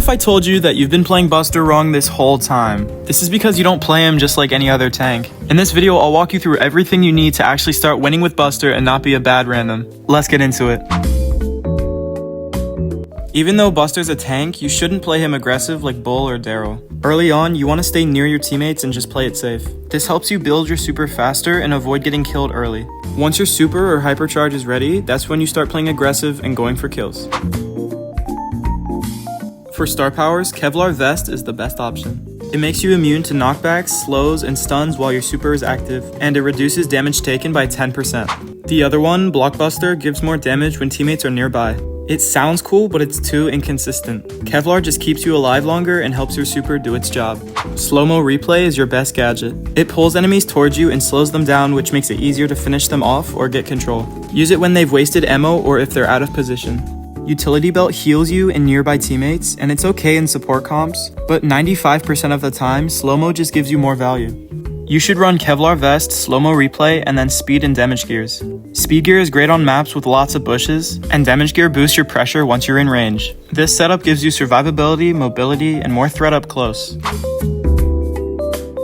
if I told you that you've been playing Buster wrong this whole time? This is because you don't play him just like any other tank. In this video, I'll walk you through everything you need to actually start winning with Buster and not be a bad random. Let's get into it. Even though Buster's a tank, you shouldn't play him aggressive like Bull or Daryl. Early on, you want to stay near your teammates and just play it safe. This helps you build your super faster and avoid getting killed early. Once your super or hypercharge is ready, that's when you start playing aggressive and going for kills. For star powers, Kevlar Vest is the best option. It makes you immune to knockbacks, slows, and stuns while your super is active, and it reduces damage taken by 10%. The other one, Blockbuster, gives more damage when teammates are nearby. It sounds cool, but it's too inconsistent. Kevlar just keeps you alive longer and helps your super do its job. Slow-mo replay is your best gadget. It pulls enemies towards you and slows them down, which makes it easier to finish them off or get control. Use it when they've wasted ammo or if they're out of position. Utility Belt heals you and nearby teammates, and it's okay in support comps, but 95% of the time, slow-mo just gives you more value. You should run Kevlar Vest, slow-mo replay, and then speed and damage gears. Speed gear is great on maps with lots of bushes, and damage gear boosts your pressure once you're in range. This setup gives you survivability, mobility, and more threat up close.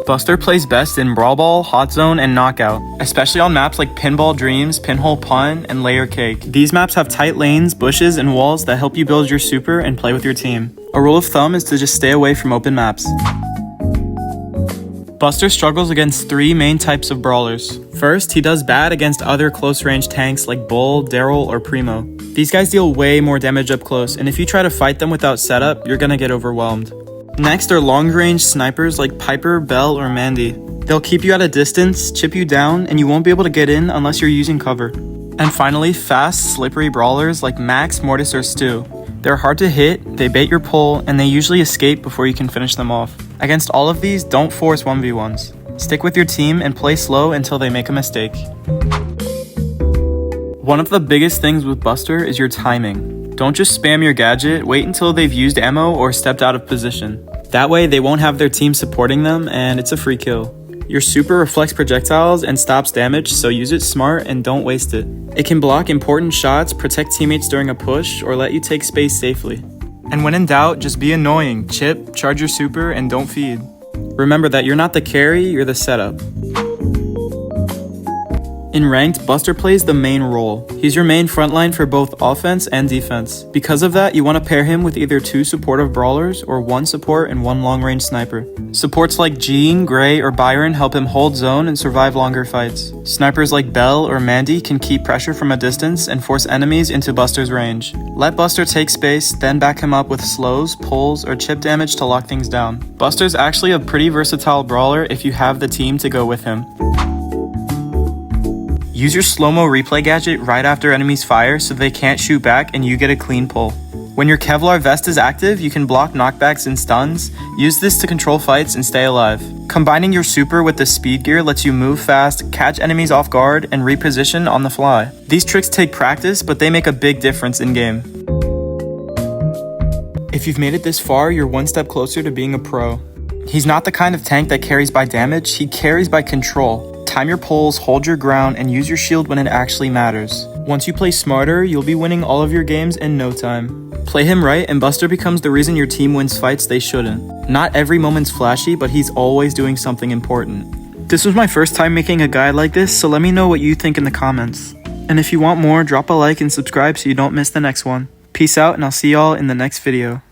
Buster plays best in Brawl Ball, Hot Zone, and Knockout, especially on maps like Pinball Dreams, Pinhole Punt, and Layer Cake. These maps have tight lanes, bushes, and walls that help you build your super and play with your team. A rule of thumb is to just stay away from open maps. Buster struggles against three main types of brawlers. First, he does bad against other close-range tanks like Bull, Daryl, or Primo. These guys deal way more damage up close, and if you try to fight them without setup, you're gonna get overwhelmed. Next are long-range snipers like Piper, Belle, or Mandy. They'll keep you at a distance, chip you down, and you won't be able to get in unless you're using cover. And finally, fast, slippery brawlers like Max, Mortis, or Stu. They're hard to hit, they bait your pull, and they usually escape before you can finish them off. Against all of these, don't force 1v1s. Stick with your team and play slow until they make a mistake. One of the biggest things with Buster is your timing. Don't just spam your gadget, wait until they've used ammo or stepped out of position. That way they won't have their team supporting them and it's a free kill. Your super reflects projectiles and stops damage, so use it smart and don't waste it. It can block important shots, protect teammates during a push, or let you take space safely. And when in doubt, just be annoying, chip, charge your super, and don't feed. Remember that you're not the carry, you're the setup. In ranked, Buster plays the main role. He's your main frontline for both offense and defense. Because of that, you want to pair him with either two supportive brawlers or one support and one long-range sniper. Supports like Jean, Gray, or Byron help him hold zone and survive longer fights. Snipers like Belle or Mandy can keep pressure from a distance and force enemies into Buster's range. Let Buster take space, then back him up with slows, pulls, or chip damage to lock things down. Buster's actually a pretty versatile brawler if you have the team to go with him. Use your slow-mo replay gadget right after enemies fire so they can't shoot back and you get a clean pull. When your Kevlar Vest is active, you can block knockbacks and stuns. Use this to control fights and stay alive. Combining your super with the speed gear lets you move fast, catch enemies off guard, and reposition on the fly. These tricks take practice, but they make a big difference in-game. If you've made it this far, you're one step closer to being a pro. He's not the kind of tank that carries by damage, he carries by control. Time your pulls, hold your ground, and use your shield when it actually matters. Once you play smarter, you'll be winning all of your games in no time. Play him right, and Buster becomes the reason your team wins fights they shouldn't. Not every moment's flashy, but he's always doing something important. This was my first time making a guide like this, so let me know what you think in the comments. And if you want more, drop a like and subscribe so you don't miss the next one. Peace out, and I'll see y'all in the next video.